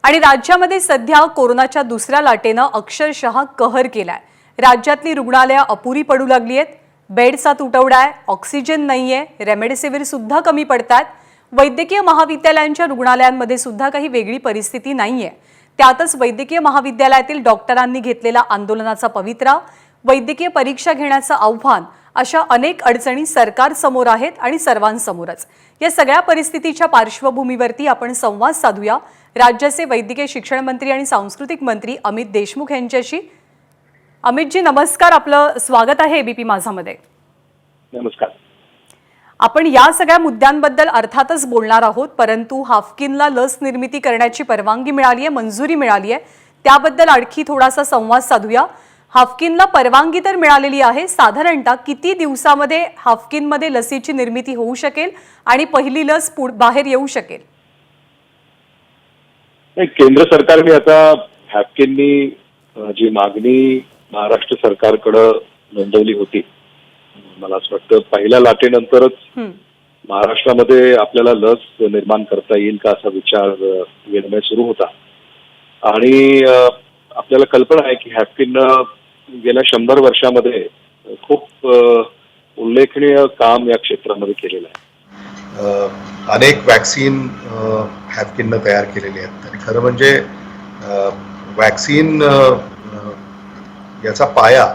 आणि राज्यामध्ये सध्या कोरोनाच्या दुसऱ्या लाटेनं अक्षरशः कहर केलाय। राज्यातली रुग्णालयं अपुरी पडू लागली आहेत, बेडचा तुटवडा आहे, ऑक्सिजन नाहीये, रेमडेसिवीर सुद्धा कमी पडतात। वैद्यकीय महाविद्यालयांच्या रुग्णालयांमध्ये सुद्धा काही वेगळी परिस्थिती नाहीये। त्यातच वैद्यकीय महाविद्यालयातील डॉक्टरांनी घेतलेला आंदोलनाचा पवित्रा, वैद्यकीय परीक्षा घेण्याचं आव्हान, अशा अनेक अडचणी सरकार समोर आहेत आणि सर्वांसमोरच। या सगळ्या परिस्थितीच्या पार्श्वभूमीवरती आपण संवाद साधूया राज्याचे वैद्यकीय शिक्षण मंत्री आणि सांस्कृतिक मंत्री अमित देशमुख यांच्याशी। अमितजी नमस्कार, आपलं स्वागत आहे एबीपी माझामध्ये। नमस्कार। आपण या सगळ्या मुद्द्यांबद्दल अर्थातच बोलणार आहोत, परंतु हाफकिनला लस निर्मिती करण्याची परवानगी मिळाली आहे, मंजुरी मिळाली आहे, त्याबद्दल आणखी थोडासा संवाद साधूया। हाफकिनला परवानगी तर मिळालेली आहे, साधारणतः किती दिवसामध्ये हाफकिनमध्ये लसीची निर्मिती होऊ शकेल आणि पहिली लस बाहेर येऊ शकेल? केंद्र सरकारने आता हाफकिननी जी मागणी महाराष्ट्र सरकारकडे नोंदवली होती, मला असं वाटतं पहिल्या लाटेनंतरच महाराष्ट्रामध्ये आपल्याला लस निर्माण करता येईल का असा विचार विनिमय सुरू होता। आणि आपल्याला कल्पना आहे की हाफकिननं गेल्या 100 वर्षामध्ये खूप उल्लेखनीय काम या क्षेत्रामध्ये केलेलं आहे। अनेक वॅक्सीन हाफकिननं तयार केलेले आहेत आणि खरं म्हणजे वॅक्सीन याचा पाया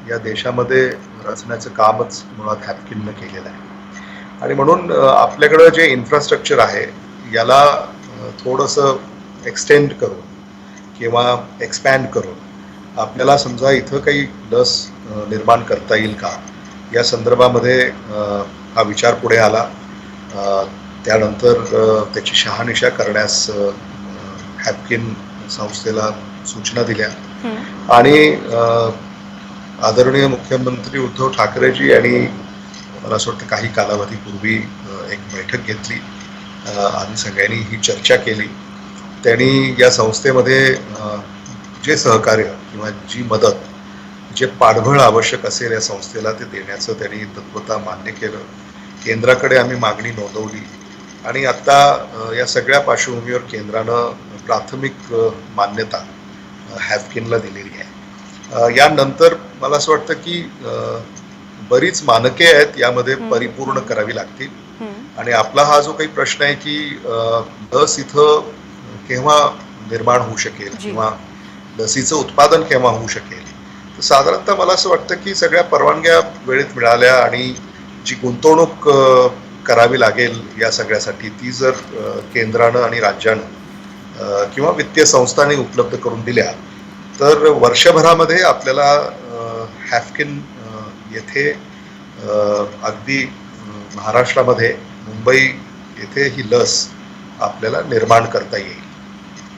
या देशामध्ये रचण्याचं कामच मुळात हाफकिननं केलेलं आहे। आणि म्हणून आपल्याकडं जे इन्फ्रास्ट्रक्चर आहे याला थोडंसं एक्सटेंड करून किंवा एक्सपॅन्ड करून आपल्याला समजा इथं काही लस निर्माण करता येईल का या संदर्भामध्ये हा विचार पुढे आला। त्यानंतर त्याची शहानिशा करण्यास हाफकिन संस्थेला सूचना दिल्या आणि आदरणीय मुख्यमंत्री उद्धव ठाकरेजी यांनी मला असं वाटतं काही कालावधीपूर्वी एक बैठक घेतली आणि सगळ्यांनी ही चर्चा केली। त्यांनी या संस्थेमध्ये जे सहकार्य किंवा जी मदत, जे पाठबळ आवश्यक असेल या संस्थेला ते देण्याचं त्यांनी तत्वतः मान्य केलं। केंद्राकडे आम्ही मागणी नोंदवली आणि आता या सगळ्या पार्श्वभूमीवर केंद्रानं प्राथमिक मान्यता हाफकिनला दिलेली आहे। यानंतर मला असं वाटतं की बरीच मानके आहेत यामध्ये परिपूर्ण करावी लागतील आणि आपला हा जो काही प्रश्न आहे की लस इथं केव्हा निर्माण होऊ शकेल किंवा लसीचं उत्पादन केव्हा होऊ शकेल, तर साधारणतः मला असं वाटतं की सगळ्या परवानग्या वेळेत मिळाल्या आणि जी गुंतवणूक करावी लागेल या सगळ्यासाठी ती जर केंद्रानं आणि राज्यानं किंवा वित्तीय संस्थांनी उपलब्ध करून दिल्या तर वर्षभरामध्ये आपल्याला हाफकिन येथे अगदी महाराष्ट्रामध्ये मुंबई येथे ही लस आपल्याला निर्माण करता येईल।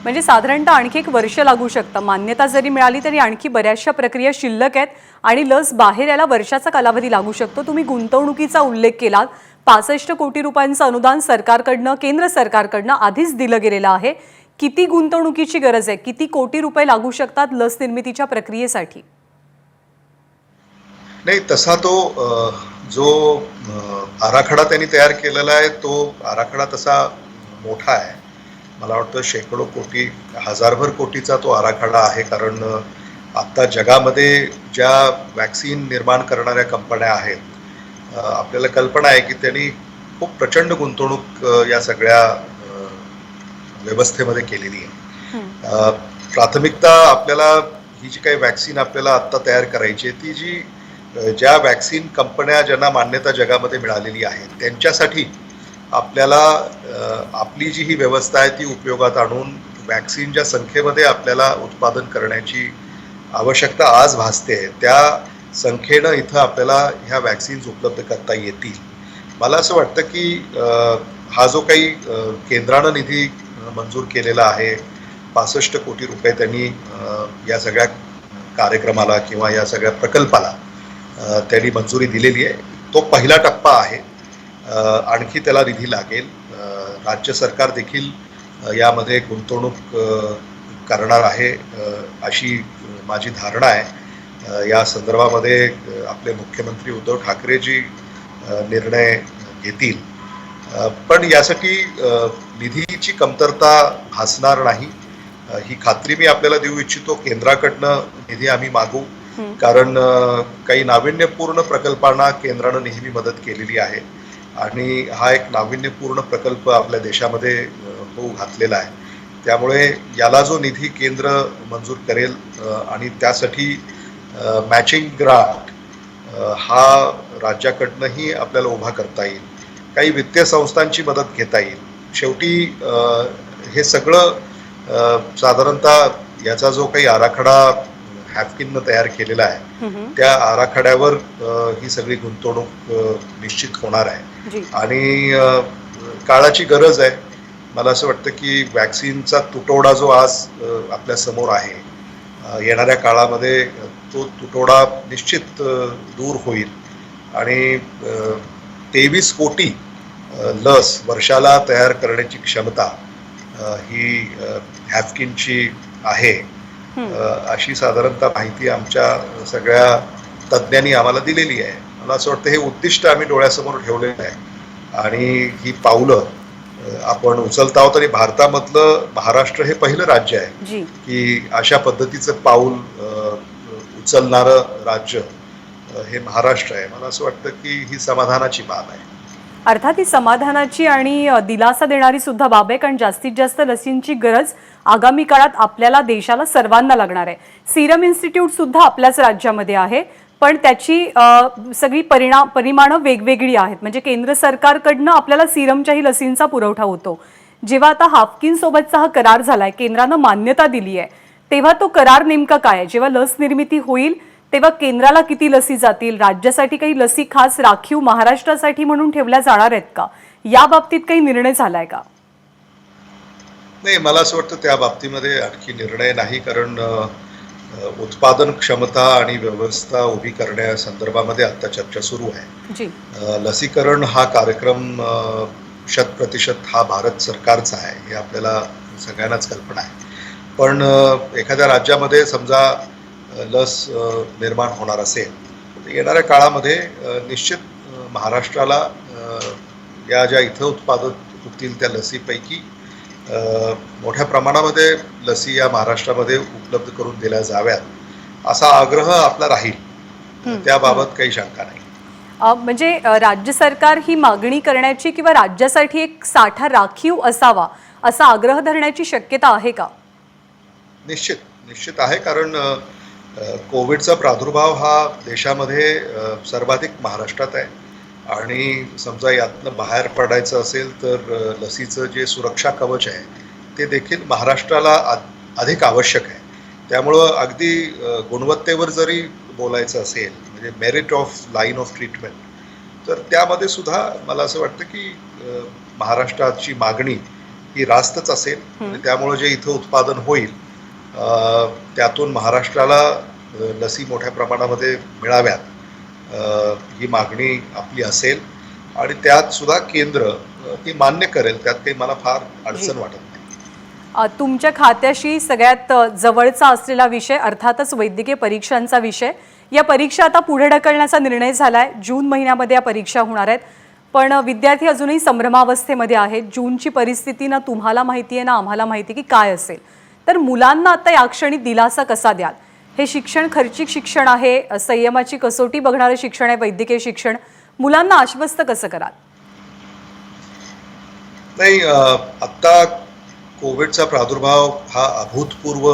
म्हणजे साधारणतः आणखी 1 वर्ष लागू शकतं। मान्यता जरी मिळाली तरी आणखी बऱ्याचशा प्रक्रिया शिल्लक आहेत आणि लस बाहेर यायला वर्षाचा कालावधी लागू शकतो। तुम्ही गुंतवणुकीचा उल्लेख केलात, 65 कोटी रुपयांचं अनुदान सरकारकडनं, केंद्र सरकारकडनं आधीच दिलं गेलेलं आहे। किती गुंतवणुकीची गरज आहे? किती कोटी रुपये लागू शकतात लस निर्मितीच्या प्रक्रियेसाठी? नाही, तसा तो जो आराखडा त्यांनी तयार केलेला आहे तो आराखडा तसा मोठा आहे। मला वाटतं शेकडो कोटी, हजारभर कोटीचा तो आराखडा आहे। कारण आता जगामध्ये ज्या वॅक्सिन निर्माण करणाऱ्या कंपन्या आहेत आपल्याला कल्पना आहे की त्यांनी खूप प्रचंड गुंतवणूक या सगळ्या व्यवस्थेमध्ये केलेली आहे। प्राथमिकता आपल्याला ही जी काही वॅक्सिन आपल्याला आत्ता तयार करायची आहे ती ज्या वॅक्सिन कंपन्या ज्यांना मान्यता जगामध्ये मिळालेली आहे त्यांच्यासाठी आपल्याला आपली जी ही व्यवस्था आहे ती उपयोगात आणून वॅक्सिनच्या संख्येमध्ये आपल्याला उत्पादन करण्याची आवश्यकता आज भासते, त्या संख्येनं इथं आपल्याला ह्या वॅक्सिन्स उपलब्ध करता येतील। मला असं वाटतं की हा जो काही केंद्रानं निधी मंजूर केलेला आहे 65 कोटी रुपये त्यांनी या सगळ्या कार्यक्रमाला किंवा या सगळ्या प्रकल्पाला त्यांनी मंजुरी दिलेली आहे। तो पहिला टप्पा आहे, आणखी त्याला निधी लागेल। राज्य सरकार देखील यामध्ये गुंतवणूक करणार आहे अशी माझी धारणा आहे। या संदर्भामध्ये आपले मुख्यमंत्री उद्धव ठाकरेजी निर्णय घेतील, पण यासाठी निधीची कमतरता भासणार नाही। ही खात्री मी आपल्याला देऊ इच्छितो. केंद्राकडनं निधी आम्ही मागू, कारण काही नाविन्यपूर्ण प्रकल्पांना केंद्रानं नेहमी मदत केलेली आहे आणि हा एक नाविन्यपूर्ण प्रकल्प आपल्या देशामध्ये होऊ घातलेला आहे. त्यामुळे याला जो निधी केंद्र मंजूर करेल आणि त्यासाठी मॅचिंग ग्रांट हा राज्याकडनंही आपल्याला उभा करता येईल. काही वित्तीय संस्थांची मदत घेता येईल. शेवटी हे सगळं साधारणतः याचा जो काही आराखडा हॅफकिननं तयार केलेला आहे त्या आराखड्यावर ही सगळी गुंतवणूक निश्चित होणार आहे आणि काळाची गरज आहे. मला असं वाटतं की वॅक्सिनचा तुटवडा जो आज आपल्या समोर आहे, येणाऱ्या काळामध्ये तो तुटवडा निश्चित दूर होईल आणि 23 कोटी लस वर्षाला तयार करण्याची क्षमता ही हॅफकिनची आहे, अशी साधारणतः माहिती आमच्या सगळ्या तज्ज्ञांनी आम्हाला दिलेली आहे. मला असं वाटतं हे उद्दिष्ट आम्ही डोळ्यासमोर ठेवलेलं आहे आणि ही पावलं आपण उचलत आहोत. आणि भारतामधलं महाराष्ट्र हे पहिलं राज्य आहे की अशा पद्धतीचं पाऊल उचलणारं राज्य हे महाराष्ट्र आहे. मला असं वाटतं की ही समाधानाची बाब आहे. अर्थात ही समाधानाची आणि दिलासा देणारी सुद्धा बाब आहे, कारण जास्तीत जास्त लसींची गरज आगामी काळात आपल्याला देशाला सर्वांना लागणार आहे. सिरम इन्स्टिट्यूट सुद्धा आपल्याच राज्यामध्ये आहे, पण त्याची सगळी परिमाणं वेगवेगळी आहेत. म्हणजे केंद्र सरकारकडनं आपल्याला सिरमच्याही लसींचा पुरवठा होतो. जेव्हा आता हाफकिन सोबतचा हा करार झालाय, केंद्रानं मान्यता दिली आहे, तेव्हा तो करार नेमका काय आहे? जेव्हा लस निर्मिती होईल तेव्हा केंद्राला किती लसी जातील? राज्यासाठी काही लसी खास राखीव महाराष्ट्रासाठी म्हणून ठेवल्या जाणार आहेत का? या बाबतीत काही निर्णय झालाय का? नाही, मला असं वाटतं त्या बाबतीमध्ये आणखी निर्णय नाही, कारण उत्पादन क्षमता आणि व्यवस्था उभी करण्यासंदर्भामध्ये आता चर्चा सुरू आहे. लसीकरण हा कार्यक्रम 100% हा भारत सरकारचा आहे, हे आपल्याला सगळ्यांनाच कल्पना आहे. पण एखाद्या राज्यामध्ये समजा लस निर्माण होणार असेल तर येणाऱ्या काळामध्ये निश्चित महाराष्ट्राला या ज्या इथं उत्पादक होतील त्या लसीपैकी मोठ्या प्रमाणामध्ये लसी या महाराष्ट्रामध्ये उपलब्ध करून दिल्या जाव्यात असा आग्रह आपला राहील. त्याबाबत काही शंका नाही. म्हणजे राज्य सरकार ही मागणी करण्याची किंवा राज्यासाठी एक साठा राखीव असावा असा आग्रह धरण्याची शक्यता आहे का? निश्चित आहे, कारण कोविडचा प्रादुर्भाव हा देशामध्ये सर्वाधिक महाराष्ट्रात आहे आणि समजा यातनं बाहेर पडायचं असेल तर लसीचं जे सुरक्षा कवच आहे ते देखील महाराष्ट्राला अधिक आवश्यक आहे. त्यामुळं अगदी गुणवत्तेवर जरी बोलायचं असेल, म्हणजे merit of line of treatment, तर त्यामध्ये सुद्धा मला असं वाटतं की महाराष्ट्राची मागणी ही रास्तच असेल. आणि त्यामुळं जे इथं उत्पादन होईल त्यातून महाराष्ट्राला लसी मोठ्या प्रमाणामध्ये मिळाव्यात ही मागणी आपली असेल आणि त्यात सुद्धा केंद्र ती मान्य करेल, त्यात काही मला फार अडचण वाटत नाही. तुमच्या खात्याशी सगळ्यात जवळचा असलेला विषय अर्थातच वैद्यकीय परीक्षांचा विषय. या परीक्षा आता पुढे ढकलण्याचा निर्णय झालाय. जून महिन्यामध्ये या परीक्षा होणार आहेत, पण विद्यार्थी अजूनही संभ्रमावस्थेमध्ये आहेत. जूनची परिस्थिती ना तुम्हाला माहिती आहे ना आम्हाला माहिती की काय असेल. तर मुलांना आता या क्षणी दिलासा कसा द्याल? हे शिक्षण खर्चिक शिक्षण आहे, संयमाची कसोटी बघणारं शिक्षण आहे वैद्यकीय शिक्षण. मुलांना आश्वस्त कसं कराल? नाही, आत्ता कोविडचा प्रादुर्भाव हा अभूतपूर्व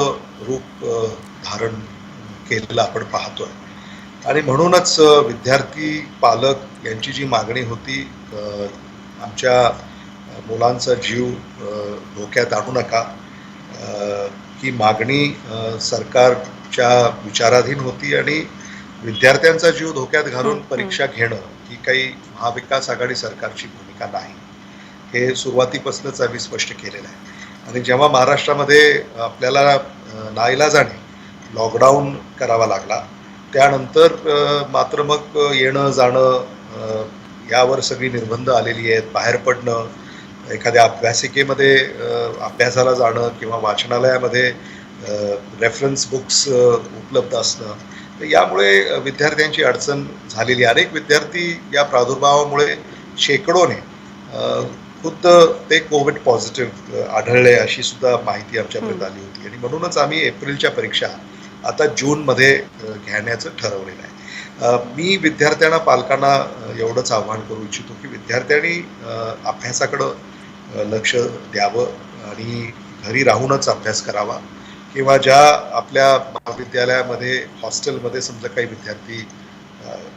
रूप धारण केलेला आपण पाहतोय आणि म्हणूनच विद्यार्थी पालक यांची जी मागणी होती, आमच्या मुलांचा जीव धोक्यात आणू नका, ही मागणी सरकारच्या विचाराधीन होती आणि विद्यार्थ्यांचा जीव धोक्यात घालून परीक्षा घेणं ही काही महाविकास आघाडी सरकारची भूमिका नाही, हे सुरुवातीपासूनच आम्ही स्पष्ट केलेलं आहे. आणि जेव्हा महाराष्ट्रामध्ये आपल्याला नाईलाजाने लॉकडाऊन करावा लागला, त्यानंतर मात्र मग येणं जाणं यावर सगळी निर्बंध आलेली आहेत. बाहेर पडणं, एखाद्या अभ्यासिकेमध्ये अभ्यासाला जाणं किंवा वाचनालयामध्ये रेफरन्स बुक्स उपलब्ध असणं, तर यामुळे विद्यार्थ्यांची अडचण झालेली. अनेक विद्यार्थी या प्रादुर्भावामुळे शेकडोने खुद्द ते कोविड पॉझिटिव्ह आढळले अशी सुद्धा माहिती आमच्यापर्यंत आली होती आणि म्हणूनच आम्ही एप्रिलच्या परीक्षा आता जूनमध्ये घेण्याचं ठरवलेलं आहे. मी विद्यार्थ्यांना पालकांना एवढंच आवाहन करू इच्छितो की विद्यार्थ्यांनी अभ्यासाकडं लक्ष द्यावं आणि घरी राहूनच अभ्यास करावा किंवा ज्या आपल्या महाविद्यालयामध्ये हॉस्टेलमध्ये समजा काही विद्यार्थी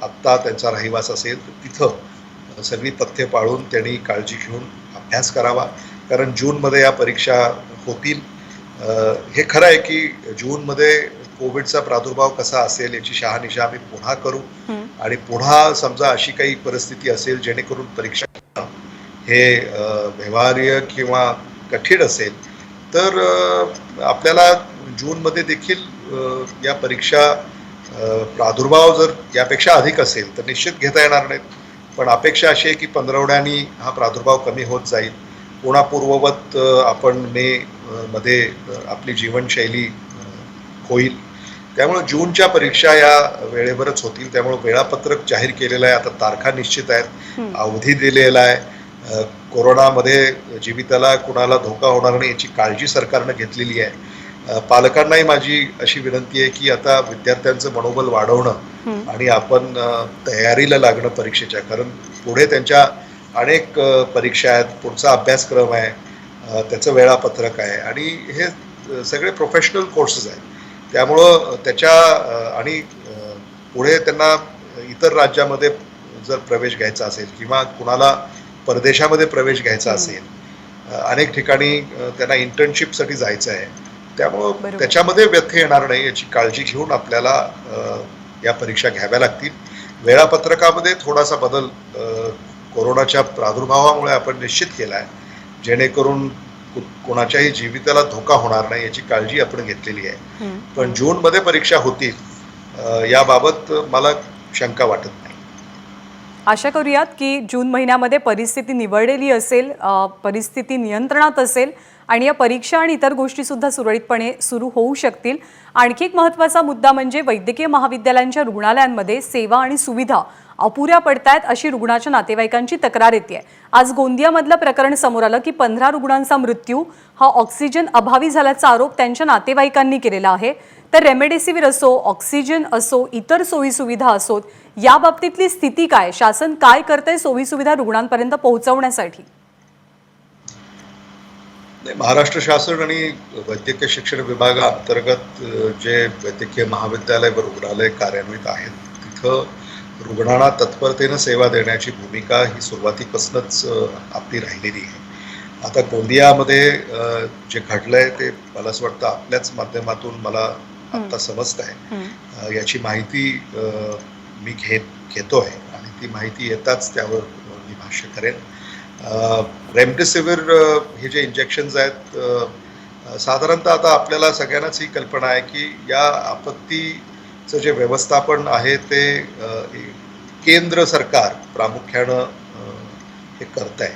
आत्ता त्यांचा रहिवास असेल तर तिथं सगळी तथ्य पाळून त्यांनी काळजी घेऊन अभ्यास करावा. कारण जूनमध्ये या परीक्षा होतील. हे खरं आहे की जूनमध्ये कोविडचा प्रादुर्भाव कसा असेल याची शहानिशा आम्ही पुन्हा करू आणि पुन्हा समजा अशी काही परिस्थिती असेल जेणेकरून परीक्षा हे व्यवहार्य किंवा कठीण असेल तर आपल्याला जूनमध्ये देखील या परीक्षा प्रादुर्भाव जर यापेक्षा अधिक असेल तर निश्चित घेता येणार नाहीत. पण अपेक्षा अशी आहे की पंधरवड्यांनी हा प्रादुर्भाव कमी होत जाईल. पुन्हा पूर्ववत आपण मध्ये आपली जीवनशैली होईल. त्यामुळे जूनच्या परीक्षा या वेळेवरच होतील. त्यामुळे वेळापत्रक जाहीर केलेलं आहे. आता तारखा निश्चित आहेत, अवधी दिलेला आहे. कोरोनामध्ये जीविताला कुणाला धोका होणार नाही याची काळजी सरकारनं घेतलेली आहे. पालकांनाही माझी अशी विनंती आहे की आता विद्यार्थ्यांचं मनोबल वाढवणं आणि आपण तयारीला लागणं परीक्षेच्या. कारण पुढे त्यांच्या अनेक परीक्षा आहेत, पुढचा अभ्यासक्रम आहे, त्याचं वेळापत्रक आहे आणि हे सगळे प्रोफेशनल कोर्सेस आहेत. त्यामुळं त्याच्या आणि पुढे त्यांना इतर राज्यामध्ये जर प्रवेश घ्यायचा असेल किंवा कुणाला परदेशामध्ये प्रवेश घ्यायचा असेल, अनेक ठिकाणी त्यांना इंटर्नशिपसाठी जायचं आहे. त्यामुळं त्याच्यामध्ये व्यत्यय येणार नाही याची काळजी घेऊन आपल्याला या परीक्षा घ्याव्या लागतील. वेळापत्रकामध्ये थोडासा बदल कोरोनाच्या प्रादुर्भावामुळे आपण निश्चित केला आहे जेणेकरून कोणाच्याही जीविताला धोका होणार नाही याची काळजी आपण घेतलेली आहे. पण जूनमध्ये परीक्षा होतील याबाबत मला शंका वाटत नाही. आशा करूयात की जून महिन्यामध्ये परिस्थिती निवडलेली असेल, परिस्थिती नियंत्रणात असेल आणि या परीक्षा आणि इतर गोष्टी सुद्धा सुरळीतपणे सुरू होऊ शकतील. आणखी एक महत्त्वाचा मुद्दा म्हणजे वैद्यकीय महाविद्यालयांच्या रुग्णालयांमध्ये सेवा आणि सुविधा अपुऱ्या पडतायत अशी रुग्णाच्या नातेवाईकांची तक्रार येते. आज गोंदियामधलं प्रकरण समोर आलं की 15 रुग्णांचा मृत्यू हा ऑक्सिजन अभावी झाल्याचा आरोप त्यांच्या नातेवाईकांनी केलेला आहे. तर रेमडेसिवीर असो, ऑक्सिजन असो, इतर सोयीसुविधा असोत, या बाबतीतली स्थिती काय, शासन काय करतंय सोयीसुविधा रुग्णांपर्यंत पोहोचवण्यासाठी? महाराष्ट्र शासन आणि वैद्यकीय शिक्षण विभागाअंतर्गत जे वैद्यकीय महाविद्यालय व रुग्णालय कार्यान्वित आहेत तिथं रुग्णांना तत्परतेनं सेवा देण्याची भूमिका ही सुरुवातीपासूनच आपली राहिलेली आहे. आता गोंदियामध्ये जे घडलंय ते मला असं वाटतं आपल्याच माध्यमातून मला आता समजत आहे. याची माहिती मी घेतो आहे आणि ती माहिती येताच त्यावर मी भाष्य करेन. रेमडेसिवीर हे जे इंजेक्शन्स आहेत साधारणतः आता आपल्याला सगळ्यांनाच ही कल्पना आहे की या आपत्तीचं जे व्यवस्थापन आहे ते केंद्र सरकार प्रामुख्यानं हे करत आहे.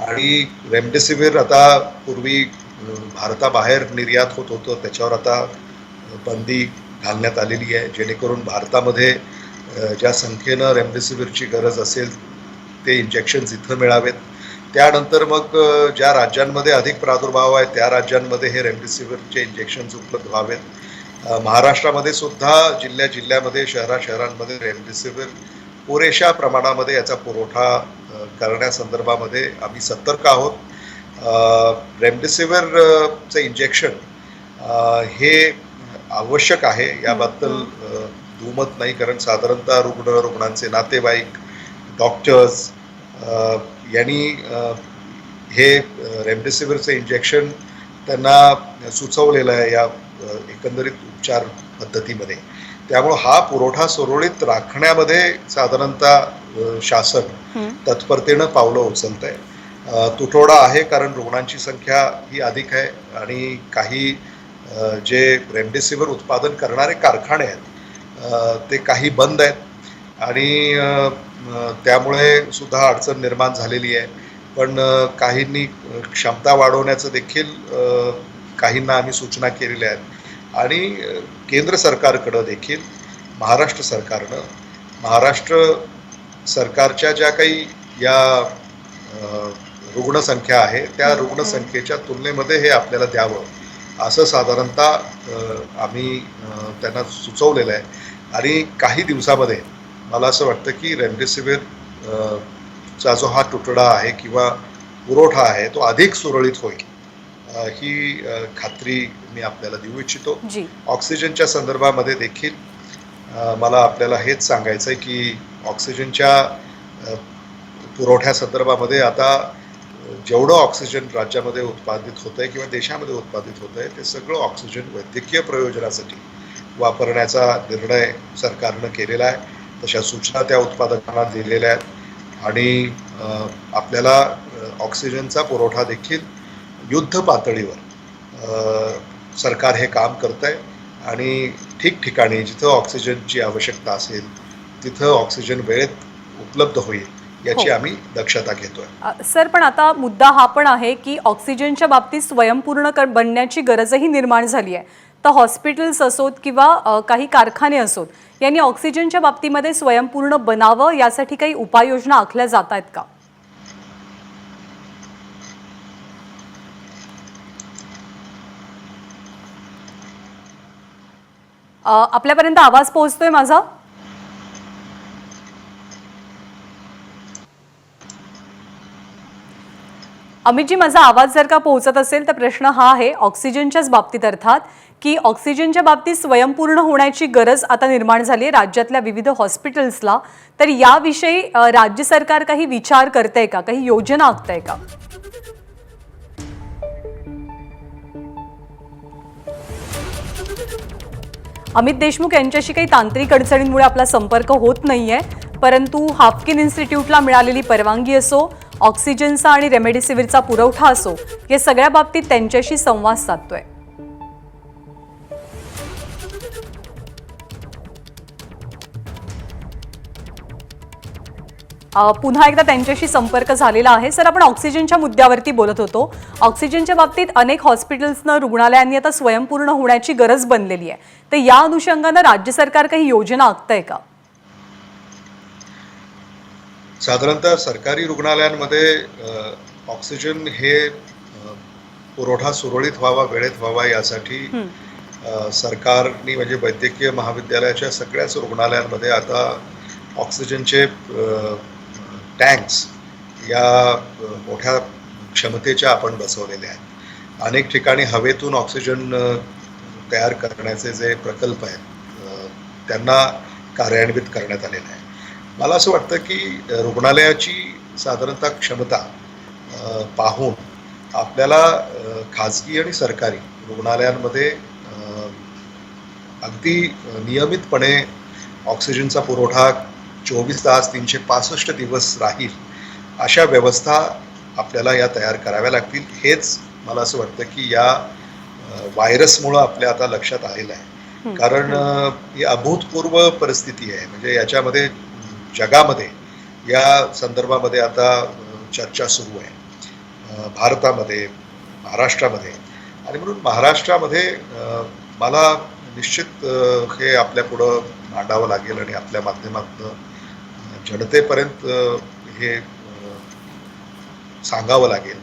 आणि रेमडेसिवीर आता पूर्वी भारताबाहेर निर्यात होत होतं त्याच्यावर आता बंदी घालण्यात आलेली आहे जेणेकरून भारतामध्ये ज्या संख्येनं रेमडेसिवीरची गरज असेल ते इंजेक्शन्स इथं मिळावेत. त्यानंतर मग ज्या राज्यांमध्ये अधिक प्रादुर्भाव आहे त्या राज्यांमध्ये हे रेमडेसिवीरचे इंजेक्शन्स उपलब्ध व्हावेत. महाराष्ट्रामध्ये सुद्धा जिल्ह्यामध्ये शहरांमध्ये रेमडेसिवीर पुरेशा प्रमाणामध्ये याचा पुरवठा करण्यासंदर्भामध्ये आम्ही सतर्क आहोत. रेमडेसिवीरचं इंजेक्शन हे आवश्यक आहे याबद्दल दुमत नाही. कारण साधारणतः रुग्णांचे नातेवाईक, डॉक्टर्स यांनी हे रेमडेसिवीरचं इंजेक्शन त्यांना सुचवलेलं आहे या एकंदरीत उपचार पद्धतीमध्ये. त्यामुळं हा पुरवठा सुरळीत राखण्यामध्ये साधारणतः शासन तत्परतेनं पावलं उचलत आहे. तुटवडा आहे कारण रुग्णांची संख्या ही अधिक आहे आणि काही जे रेमडेसिवीर उत्पादन करणारे कारखाने आहेत ते काही बंद आहेत आणि त्यामुळे सुद्धा अडचण निर्माण झालेली आहे. पण काहींनी क्षमता वाढवण्याचं देखील काहींना आम्ही सूचना केलेल्या आहेत. आणि केंद्र सरकारकडं देखील महाराष्ट्र सरकारच्या ज्या काही या रुग्णसंख्या आहे त्या रुग्णसंख्येच्या तुलनेमध्ये हे आपल्याला द्यावं असं साधारणतः आम्ही त्यांना सुचवलेलं आहे. आणि काही दिवसामध्ये मला असं वाटतं की रेमडेसिवीर चा जो हा तुटवडा आहे किंवा पुरवठा आहे तो अधिक सुरळीत होईल ही खात्री मी आपल्याला देऊ इच्छितो. जी. ऑक्सिजनच्या संदर्भामध्ये देखील मला आपल्याला हेच सांगायचं आहे की ऑक्सिजनच्या पुरवठ्यासंदर्भामध्ये आता जेवढं ऑक्सिजन राज्यामध्ये उत्पादित होत आहे किंवा देशामध्ये उत्पादित होत आहे ते सगळं ऑक्सिजन वैद्यकीय प्रयोजनासाठी वापरण्याचा निर्णय सरकारनं केलेला आहे. तशा सूचना त्या उत्पादकांना दिलेल्या आहेत आणि आपल्याला ऑक्सिजनचा पुरवठा देखील युद्ध पातळीवर सरकार हे काम करत आहे आणि ठिकठिकाणी जिथं ऑक्सिजनची आवश्यकता असेल तिथं ऑक्सिजन वेळेत उपलब्ध होईल याची आम्ही दक्षता घेतोय. सर, पण आता मुद्दा हा पण आहे की ऑक्सिजनच्या बाबतीत स्वयंपूर्ण बनण्याची गरजही निर्माण झाली आहे. तर हॉस्पिटल्स असोत किंवा काही कारखाने असोत यांनी ऑक्सिजनच्या बाबतीमध्ये स्वयंपूर्ण बनावं यासाठी काही उपाययोजना आखल्या जात आहेत का? आपल्यापर्यंत आवाज पोहोचतोय माझा? अमितजी, माझा आवाज जर का पोहोचत असेल तर प्रश्न हा आहे ऑक्सिजनच्याच बाबतीत, अर्थात की ऑक्सिजनच्या बाबतीत स्वयंपूर्ण होण्याची गरज आता निर्माण झाली आहे राज्यातल्या विविध हॉस्पिटल्सला. तर याविषयी राज्य सरकार काही विचार करतंय का, काही योजना आखतंय का? अमित देशमुख यांच्याशी काही तांत्रिक अडचणींमुळे आपला संपर्क होत नाहीये, परंतु हाफकिन इन्स्टिट्यूटला मिळालेली परवानगी असो, ऑक्सिजनचा आणि रेमडेसिवीरचा पुरवठा असो, या सगळ्या बाबतीत त्यांच्याशी संवाद साधतोय. पुन्हा एकदा त्यांच्याशी संपर्क झालेला आहे. सर, आपण ऑक्सिजनच्या मुद्द्यावरती बोलत होतो. ऑक्सिजनच्या बाबतीत अनेक हॉस्पिटल्सनं, रुग्णालयांनी आता स्वयंपूर्ण होण्याची गरज बनलेली आहे. तर या अनुषंगानं राज्य सरकार काही योजना आखतंय का? साधारणतः सरकारी रुग्णालयांमध्ये ऑक्सिजन हे पुरवठा सुरळीत व्हावा, वेळेत व्हावा यासाठी सरकारनी म्हणजे वैद्यकीय महाविद्यालयाच्या सगळ्याच रुग्णालयांमध्ये आता ऑक्सिजनचे टँक्स या मोठ्या क्षमतेच्या आपण बसवलेल्या आहेत. अनेक ठिकाणी हवेतून ऑक्सिजन तयार करण्याचे जे प्रकल्प आहेत त्यांना कार्यान्वित करण्यात आलेले आहे. मला असं वाटतं की रुग्णालयाची साधारणतः क्षमता पाहून आपल्याला खाजगी आणि सरकारी रुग्णालयांमध्ये अगदी नियमितपणे ऑक्सिजनचा पुरवठा 24 तास 365 दिवस राहील अशा व्यवस्था आपल्याला या तयार कराव्या लागतील. हेच मला असं वाटतं की या व्हायरसमुळं आपल्या आता लक्षात आलेलं आहे. कारण ही अभूतपूर्व परिस्थिती आहे. म्हणजे याच्यामध्ये जगामध्ये या संदर्भामध्ये आता चर्चा सुरू आहे भारतामध्ये, महाराष्ट्रामध्ये. आणि म्हणून महाराष्ट्रामध्ये मला निश्चित हे आपल्या पुढं मांडावं लागेल आणि आपल्या माध्यमातून जनतेपर्यंत हे सांगावं लागेल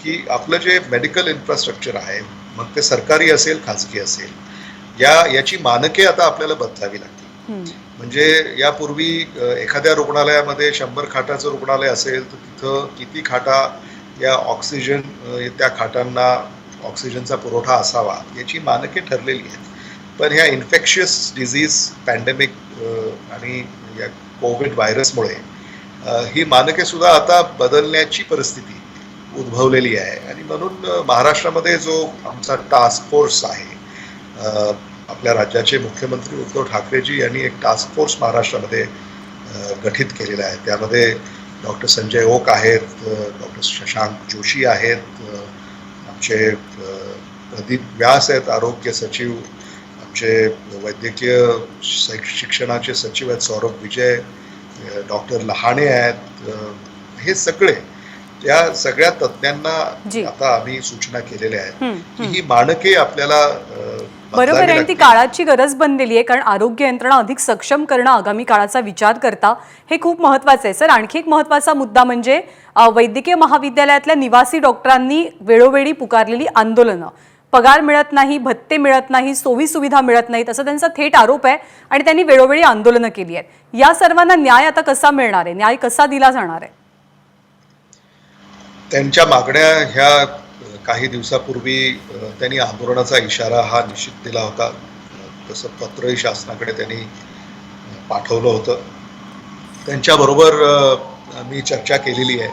की आपलं जे मेडिकल इन्फ्रास्ट्रक्चर आहे, मग ते सरकारी असेल खाजगी असेल, याची मानके आता आपल्याला बदलावी लागतील. म्हणजे यापूर्वी एखाद्या रुग्णालयामध्ये 100 खाटाचं रुग्णालय असेल तर तिथं किती खाटा या ऑक्सिजन, त्या खाटांना ऑक्सिजनचा पुरवठा असावा याची मानके ठरलेली आहेत. पण ह्या इन्फेक्शियस डिझीज पॅन्डेमिक आणि या कोविड व्हायरसमुळे ही मानके सुद्धा आता बदलण्याची परिस्थिती उद्भवलेली आहे. आणि म्हणून महाराष्ट्रामध्ये जो आमचा टास्क फोर्स आहे, आपल्या राज्याचे मुख्यमंत्री उद्धव ठाकरेजी यांनी एक टास्क फोर्स महाराष्ट्रामध्ये गठीत केलेला आहे. त्यामध्ये डॉक्टर संजय ओक आहेत, डॉक्टर शशांक जोशी आहेत, आमचे प्रदीप व्यास आहेत आरोग्य सचिव, आमचे वैद्यकीय शिक्षणाचे सचिव आहेत सौरभ विजय, डॉक्टर लहाणे आहेत. हे सगळे या सगळ्या तज्ज्ञांना आता आम्ही सूचना केलेल्या आहेत की ही मानके आपल्याला बरोबर आहे, आणि ती लागतील. काळाची गरज बनलेली आहे, कारण आरोग्य यंत्रणा अधिक सक्षम करणं आगामी काळाचा विचार करता हे खूप महत्त्वाचं आहे. सर, आणखी एक महत्त्वाचा मुद्दा म्हणजे वैद्यकीय महाविद्यालयातल्या निवासी डॉक्टरांनी वेळोवेळी पुकारलेली आंदोलनं. पगार मिळत नाही, भत्ते मिळत नाही, सोयी सुविधा मिळत नाहीत, असा त्यांचा थेट आरोप आहे आणि त्यांनी वेळोवेळी आंदोलनं केली आहेत. या सर्वांना न्याय आता कसा मिळणार आहे, न्याय कसा दिला जाणार आहे? त्यांच्या मागण्या ह्या काही दिवसापूर्वी त्यांनी आंदोलनाचा इशारा हा निश्चित दिला होता. तसं पत्रही शासनाकडे त्यांनी पाठवलं होतं. त्यांच्याबरोबर मी चर्चा केलेली आहे.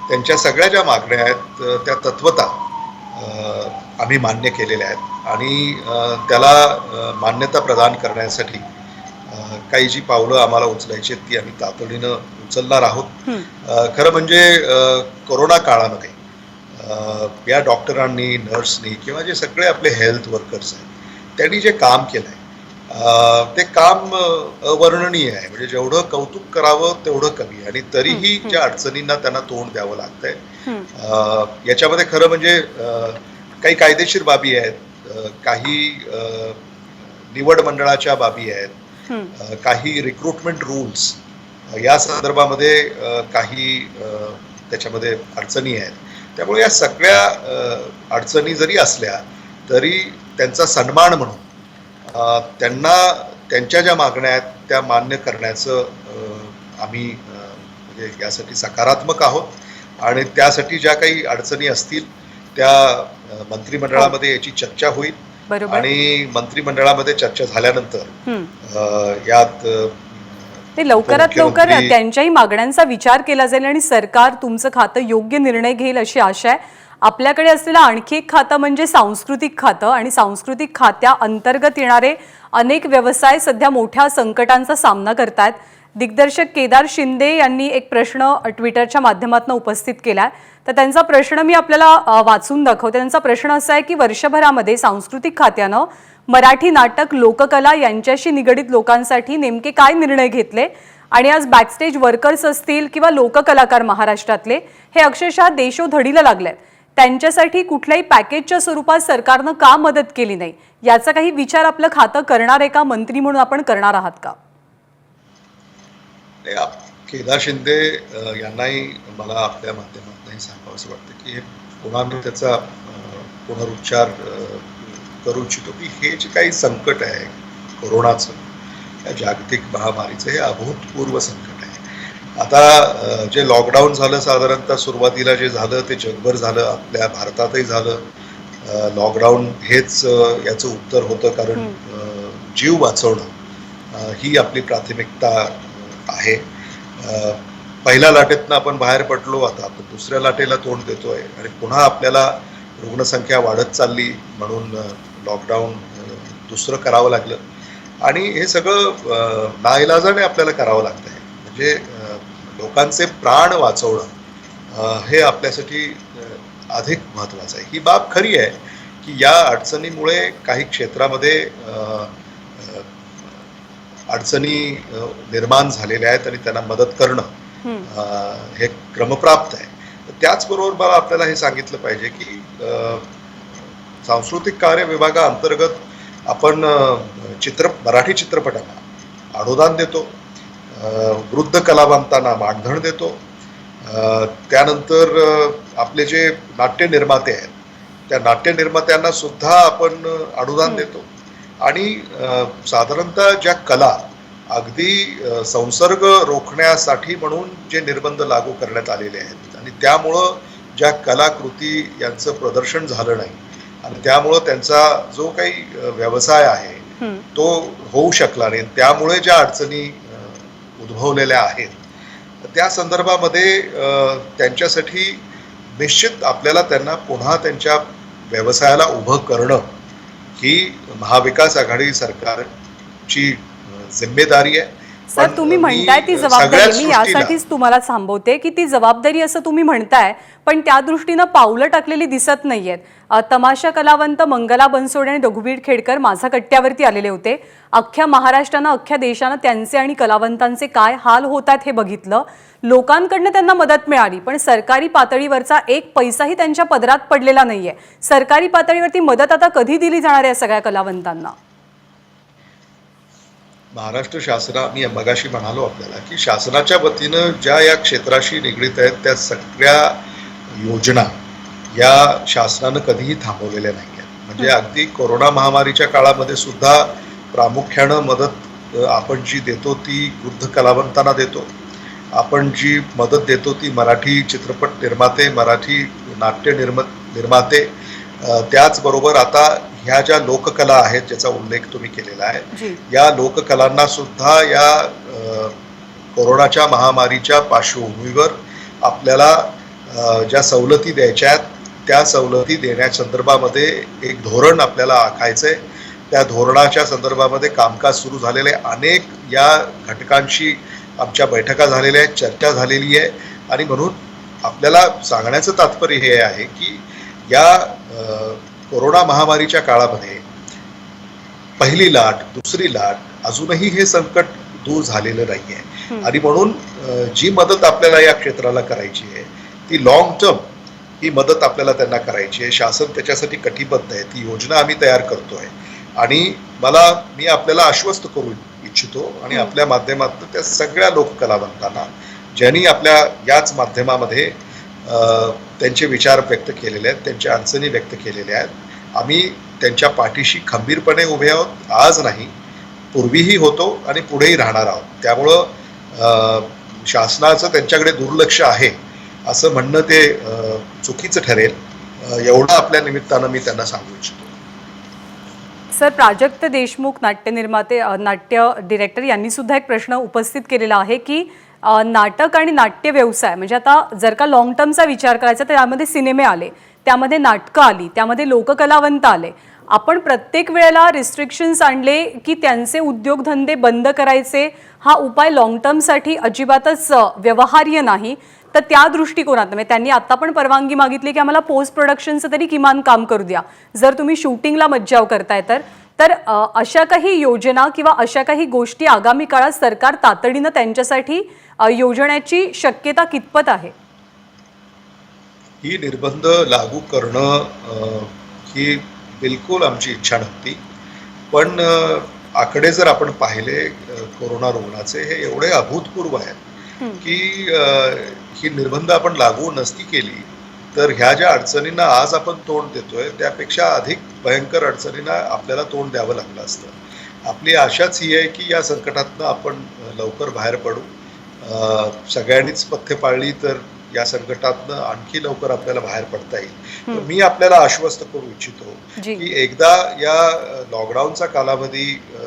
त्यांच्या सगळ्या ज्या मागण्या आहेत त्या तत्वता आम्ही मान्य केलेल्या आहेत आणि त्याला मान्यता प्रदान करण्यासाठी काही जी पावलं आम्हाला उचलायची ती आम्ही तातडीनं उचलणार आहोत. खरं म्हणजे कोरोना काळामध्ये या डॉक्टरांनी, नर्सनी किंवा जे सगळे आपले हेल्थ वर्कर्स आहेत त्यांनी जे काम केलं आहे ते काम अवर्णनीय आहे. म्हणजे जेवढं कौतुक करावं तेवढं कमी, आणि तरीही ज्या अडचणींना त्यांना तोंड द्यावं लागतंय. याच्यामध्ये खरं म्हणजे काही कायदेशीर बाबी आहेत, काही निवड मंडळाच्या बाबी आहेत, काही रिक्रुटमेंट रूल्स या संदर्भामध्ये काही त्याच्यामध्ये अडचणी आहेत. त्यामुळे या सगळ्या अडचणी जरी असल्या तरी त्यांचा सन्मान म्हणून त्यांना त्यांच्या ज्या मागण्या आहेत त्या मान्य करण्याचं आम्ही म्हणजे यासाठी सकारात्मक आहोत आणि त्यासाठी ज्या काही अडचणी असतील त्या मंत्रिमंडळामध्ये याची चर्चा होईल आणि मंत्रिमंडळामध्ये चर्चा झाल्यानंतर यात ते लवकरात लवकर त्यांच्याही मागण्यांचा विचार केला जाईल आणि सरकार तुमचं खातं योग्य निर्णय घेईल अशी आशा आहे. आपल्याकडे असलेलं आणखी एक खातं म्हणजे सांस्कृतिक खातं, आणि सांस्कृतिक खात्या अंतर्गत येणारे अनेक व्यवसाय सध्या मोठ्या संकटांचा सामना करतात. दिग्दर्शक केदार शिंदे यांनी एक प्रश्न ट्विटरच्या माध्यमातून उपस्थित केला, तर त्यांचा प्रश्न मी आपल्याला वाचून दाखवते. त्यांचा प्रश्न असा आहे की वर्षभरामध्ये सांस्कृतिक खात्यानं मराठी नाटक, लोककला यांच्याशी निगडित लोकांसाठी नेमके काय निर्णय घेतले, आणि आज बॅकस्टेज वर्कर्स असतील किंवा लोककलाकार महाराष्ट्रातले हे अक्षरशः देशोधडीला लागलेत, त्यांच्यासाठी कुठल्याही पॅकेजच्या स्वरूपात सरकारनं का मदत केली नाही, याचा काही विचार आपलं खातं करणार आहे का? मंत्री म्हणून आपण करणार आहात का? केदार शिंदे यांनाही मला आपल्या माध्यमातूनही सांगावं असं वाटतं की पुन्हा मी त्याचा पुनरुच्चार करू इच्छितो की हे जे काही संकट आहे कोरोनाचं, या जागतिक महामारीचं, हे अभूतपूर्व संकट आहे. आता जे लॉकडाऊन झालं साधारणतः सुरुवातीला जे झालं ते जगभर झालं, आपल्या भारतातही झालं. लॉकडाऊन हेच याचं उत्तर होतं, कारण जीव वाचवणं ही आपली प्राथमिकता आहे. पहिल्या लाटेतनं आपण बाहेर पडलो, आता आपण दुसऱ्या लाटेला तोंड देतोय आणि पुन्हा आपल्याला रुग्णसंख्या वाढत चालली म्हणून लॉकडाऊन दुसरं करावं लागलं, आणि हे सगळं नाइलाजाने आपल्याला करावं लागतं आहे. म्हणजे लोकांचे प्राण वाचवणं हे आपल्यासाठी अधिक महत्त्वाचं आहे. ही बाब खरी आहे की या अडचणीमुळे काही क्षेत्रामध्ये अडचणी निर्माण झालेल्या आहेत आणि त्यांना मदत करणं हे क्रमप्राप्त आहे. त्याचबरोबर मला आपल्याला हे सांगितलं पाहिजे की सांस्कृतिक कार्य विभागाअंतर्गत आपण मराठी चित्रपटांना अनुदान देतो, वृद्ध कलावंतांना मानधन देतो, त्यानंतर आपले जे नाट्य निर्माते आहेत त्या नाट्य निर्मात्यांना सुद्धा आपण अनुदान देतो, आणि साधारणतः ज्या कला अगदी संसर्ग रोखण्यासाठी म्हणून जे निर्बंध लागू करण्यात आलेले आहेत आणि त्यामुळं ज्या कलाकृती यांचं प्रदर्शन झालं नाही आणि त्यामुळं त्यांचा जो काही व्यवसाय आहे तो होऊ शकला नाही, त्यामुळे ज्या अडचणी उद्भवलेल्या आहेत त्या संदर्भामध्ये त्यांच्यासाठी निश्चित आपल्याला त्यांना पुन्हा त्यांच्या व्यवसायाला उभं करणं ही महाविकास आघाडी सरकारची जिम्मेदारी आहे. सर तुम्ही म्हणताय ती जबाबदारी, मी सृष्टीला यासाठीच तुम्हाला थांबवते की ती जबाबदारी असं तुम्ही म्हणताय, पण त्या दृष्टीनं पावलं टाकलेली दिसत नाहीयेत. तमाशा कलावंत मंगला बनसोडे आणि रघुवीर खेडकर माझा कट्ट्यावरती आलेले होते. अख्ख्या महाराष्ट्रानं, अख्ख्या देशानं त्यांचे आणि कलावंतांचे काय हाल होत आहेत हे बघितलं. लोकांकडनं त्यांना मदत मिळाली, पण सरकारी पातळीवरचा एक पैसाही त्यांच्या पदरात पडलेला नाहीये. सरकारी पातळीवरती मदत आता कधी दिली जाणार आहे सगळ्या कलावंतांना? महाराष्ट्र शासना, मी मगाशी म्हणालो आपल्याला की शासनाच्या वतीनं ज्या या क्षेत्राशी निगडीत आहेत त्या सगळ्या योजना या शासनानं कधीही थांबवलेल्या नाही आहेत. म्हणजे अगदी कोरोना महामारीच्या काळामध्ये सुद्धा प्रामुख्यानं मदत आपण जी देतो ती वृद्ध कलावंतांना देतो. आपण जी मदत देतो ती मराठी चित्रपट निर्माते, मराठी नाट्य निर्माते, त्याचबरोबर आता ह्या ज्या लोककला आहेत ज्याचा उल्लेख तुम्ही केलेला आहे, या लोककलांना सुद्धा या कोरोनाच्या महामारीच्या पार्श्वभूमीवर आपल्याला ज्या सवलती द्यायच्या आहेत त्या सवलती देण्यासंदर्भामध्ये एक धोरण आपल्याला आखायचंय. त्या धोरणाच्या संदर्भामध्ये कामकाज सुरू झालेलं आहे. अनेक या घटकांशी आमच्या बैठका झालेल्या आहेत, चर्चा झालेली आहे. आणि म्हणून आपल्याला सांगण्याचं तात्पर्य हे आहे की या कोरोना महामारीच्या काळामध्ये पहिली लाट, दुसरी लाट, अजूनही हे संकट दूर झालेलं नाही आहे. आणि म्हणून जी मदत आपल्याला या क्षेत्राला करायची आहे ती लॉंग टर्म ही मदत आपल्याला त्यांना करायची आहे. शासन त्याच्यासाठी कटिबद्ध आहे. ती योजना आम्ही तयार करतोय. आणि मी आपल्याला आश्वस्त करू इच्छितो आणि आपल्या माध्यमातून त्या सगळ्या लोककलावंतांना ज्यांनी आपल्या याच माध्यमामध्ये त्यांचे विचार व्यक्त केलेले आहेत, त्यांच्या अडचणी व्यक्त केलेल्या आहेत, आम्ही त्यांच्या पाठीशी खंबीरपणे उभे आहोत. आज नाही, पूर्वीही होतो आणि पुढेही राहणार आहोत. त्यामुळं शासनाचं त्यांच्याकडे दुर्लक्ष आहे असं म्हणणं ते चुकीचं ठरेल. एवढं आपल्या निमित्तानं मी त्यांना सांगू इच्छितो. सर, प्राजक्त देशमुख नाट्य निर्माते, नाट्य डिरेक्टर यांनी सुद्धा एक प्रश्न उपस्थित केलेला आहे की नाटक आणि नाट्य व्यवसाय म्हणजे आता जर का लॉंग टर्मचा विचार करायचा तर त्यामध्ये सिनेमे आले, त्यामध्ये नाटकं आली, त्यामध्ये लोककलावंत आले. आपण प्रत्येक वेळेला रिस्ट्रिक्शन्स आणले की त्यांचे उद्योगधंदे बंद करायचे, हा उपाय लॉंग टर्मसाठी अजिबातच व्यवहार्य नाही. तर त्या दृष्टिकोनात म्हणजे त्यांनी आता पण परवानगी मागितली की आम्हाला पोस्ट प्रोडक्शनचं तरी किमान काम करू द्या जर तुम्ही शूटिंगला मज्जाव करताय तर अशा काही योजना किंवा अशा काही गोष्टी आगामी काळात सरकार तातडीनं त्यांच्यासाठी योजण्याची शक्यता कितपत आहे? ही निर्बंध लागू करणं ही बिलकुल आमची इच्छा नव्हती. पण आकडे जर आपण पाहिले कोरोना रुग्णाचे, हे एवढे अभूतपूर्व आहेत की ही निर्बंध आपण लागू नसती केली तर ह्या ज्या अडचणींना आज आपण तोंड देतोय त्यापेक्षा अधिक भयंकर अडचणींना आपल्याला तोंड द्यावं लागलं असतं. आपली आशाच ही आहे की या संकटातनं आपण लवकर बाहेर पडू. सगळ्यांनीच पथ्य पाळली तर या संकटातनं आणखी लवकर आपल्याला बाहेर पडता येईल. तर मी आपल्याला आश्वस्त करू इच्छितो की एकदा या लॉकडाऊनचा कालावधी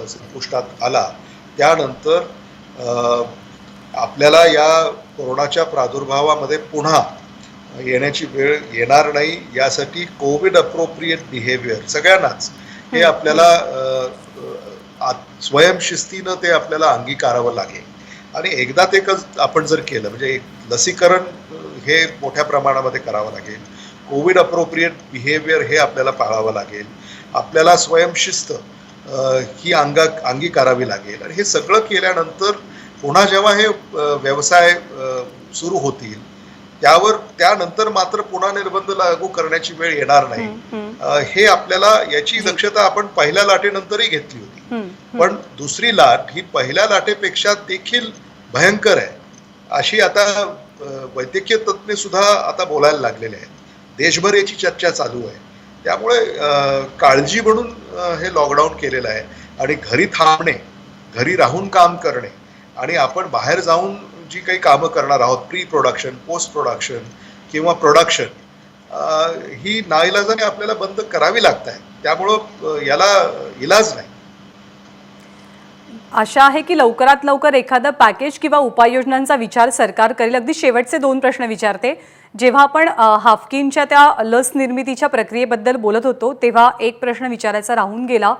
संपुष्टात आला त्यानंतर आपल्याला या कोरोनाच्या प्रादुर्भावामध्ये पुन्हा येण्याची वेळ येणार नाही. यासाठी कोविड अप्रोप्रिएट बिहेवियर सगळ्यांनाच हे आपल्याला स्वयंशिस्तीनं ते आपल्याला अंगीकारावं लागेल. आणि एकदा ते आपण जर केलं म्हणजे एक लसीकरण हे मोठ्या प्रमाणामध्ये करावं लागेल. कोविड अप्रोप्रिएट बिहेवियर हे आपल्याला पाळावं लागेल. आपल्याला स्वयंशिस्त ही अंगीकारावी लागेल. आणि हे सगळं केल्यानंतर पुन्हा जेव्हा हे व्यवसाय सुरू होतील त्यानंतर मात्र पुन्हा निर्बंध लागू करण्याची वेळ येणार नाही. हे आपल्याला याची दक्षता आपण पहिल्या लाटेनंतरही घेतली होती. पण दुसरी लाट ही पहिल्या लाटेपेक्षा देखील भयंकर आहे अशी आता वैद्यकीय तज्ज्ञ सुद्धा आता बोलायला लागलेले आहेत. देशभर याची चर्चा चालू आहे. त्यामुळे काळजी म्हणून हे लॉकडाऊन केलेलं आहे. आणि घरी थांबणे, घरी राहून काम करणे आणि आपण बाहेर जाऊन जी काही कामं करणार आहोत, प्री प्रोडक्शन, पोस्ट प्रोडक्शन किंवा प्रोडक्शन, ही नाईलाजाने आपल्याला बंद करावी लागत आहे. त्यामुळं याला इलाज नाही. आशा आहे की लवकरात लवकर एखादं पॅकेज किंवा उपाययोजनांचा विचार सरकार करेल. अगदी शेवटचे 2 प्रश्न विचारते. जेव्हा आपण हाफकिनच्या त्या लस निर्मितीच्या प्रक्रियेबद्दल बोलत होतो तेव्हा एक प्रश्न विचारायचा राहून गेला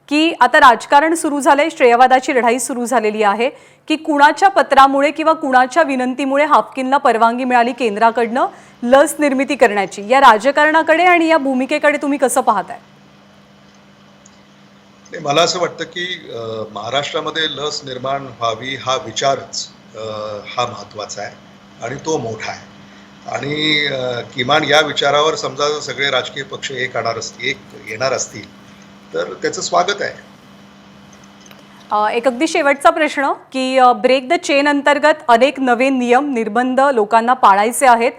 की आता राजकारण सुरू झालंय, श्रेयवादाची लढाई सुरू झालेली आहे की कुणाच्या पत्रामुळे किंवा कुणाच्या विनंतीमुळे हाफकिनला परवानगी मिळाली केंद्राकडनं लस निर्मिती करण्याची, या राजकारणाकडे आणि या भूमिकेकडे तुम्ही कसं पाहताय? मला असं वाटतं की महाराष्ट्रामध्ये लस निर्माण व्हावी हा विचारच हा महत्त्वाचा आहे आणि तो मोठा आहे. आणि किमान या विचारावर समजा जर सगळे राजकीय पक्ष एक येणार असतील तर त्याचं स्वागत आहे. एक अगदी शेवटचा प्रश्न की ब्रेक द चेन अंतर्गत अनेक नवे नियम निर्बंध लोकांना पाळायचे आहेत,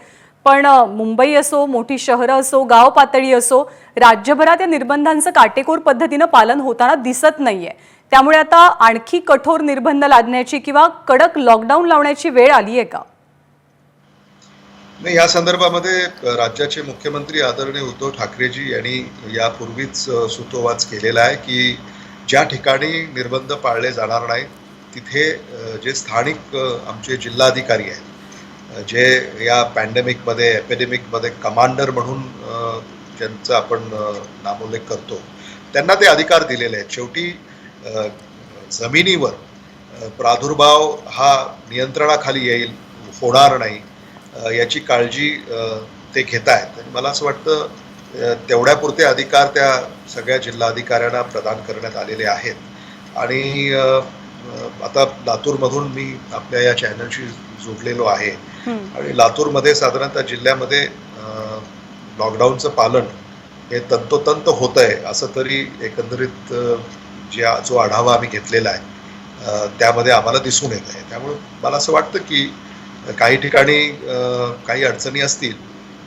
पण मुंबई असो, मोठी शहरं असो, गाव पातळी असो, राज्यभरात या निर्बंधांचं काटेकोर पद्धतीनं पालन होताना दिसत नाहीये. त्यामुळे आता आणखी कठोर निर्बंध लादण्याची किंवा कडक लॉकडाऊन लावण्याची वेळ आली आहे का? नाही, या संदर्भामध्ये राज्याचे मुख्यमंत्री आदरणीय उद्धव ठाकरेजी यांनी यापूर्वीच सूतोवाच केलेला आहे की ज्या ठिकाणी निर्बंध पाळले जाणार नाहीत तिथे जे स्थानिक आमचे जिल्हाधिकारी आहेत, जे या पॅन्डेमिकमध्ये एपिडेमिकमध्ये कमांडर म्हणून ज्यांचा आपण नामोल्लेख करतो, त्यांना ते अधिकार दिलेले आहेत. शेवटी जमिनीवर प्रादुर्भाव हा नियंत्रणाखाली येईल, होणार नाही याची काळजी ते घेत आहेत. आणि मला असं वाटतं तेवढ्यापुरते अधिकार त्या सगळ्या जिल्हाधिकाऱ्यांना प्रदान करण्यात आलेले आहेत. आणि आता लातूरमधून मी आपल्या या चॅनलशी जोडलेलो आहे आणि लातूरमध्ये साधारणतः जिल्ह्यामध्ये लॉकडाऊनचं पालन हे तंतोतंत होत आहे असं तरी एकंदरीत जो आढावा आम्ही घेतलेला आहे त्यामध्ये आम्हाला दिसून येत आहे. त्यामुळे मला असं वाटतं की काही ठिकाणी काही अडचणी असतील,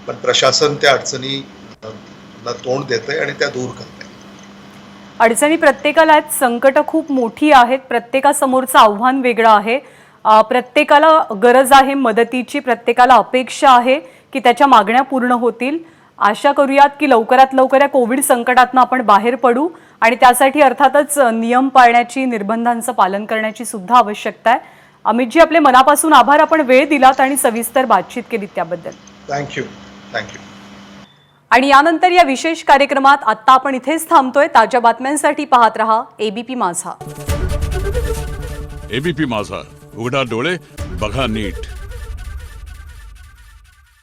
पण प्रशासन त्या अडचणीला तोंड देतंय आणि त्या दूर करतंय. अडचणी प्रत्येकाला आहेत, संकट खूप मोठी आहेत, प्रत्येकासमोरचं आव्हान वेगळं आहे, प्रत्येकाला गरज आहे मदतीची, प्रत्येकाला अपेक्षा आहे की त्याच्या मागण्या पूर्ण होतील. आशा करूयात की लवकरात लवकर या कोविड संकटातनं आपण बाहेर पडू आणि त्यासाठी अर्थातच नियम पाळण्याची, निर्बंधांचं पालन करण्याची सुद्धा आवश्यकता आहे. अमितजी, आपले मनापासून आभार, आपण वेळ दिलात आणि सविस्तर बातचीत केली त्याबद्दल. थँक्यू. आणि यानंतर या विशेष कार्यक्रमात आता आपण इथेच थांबतोय. ताज्या बातम्यांसाठी पाहत रहा एबीपी माझा. एबीपी माझा, उघडा डोळे बघा नीट.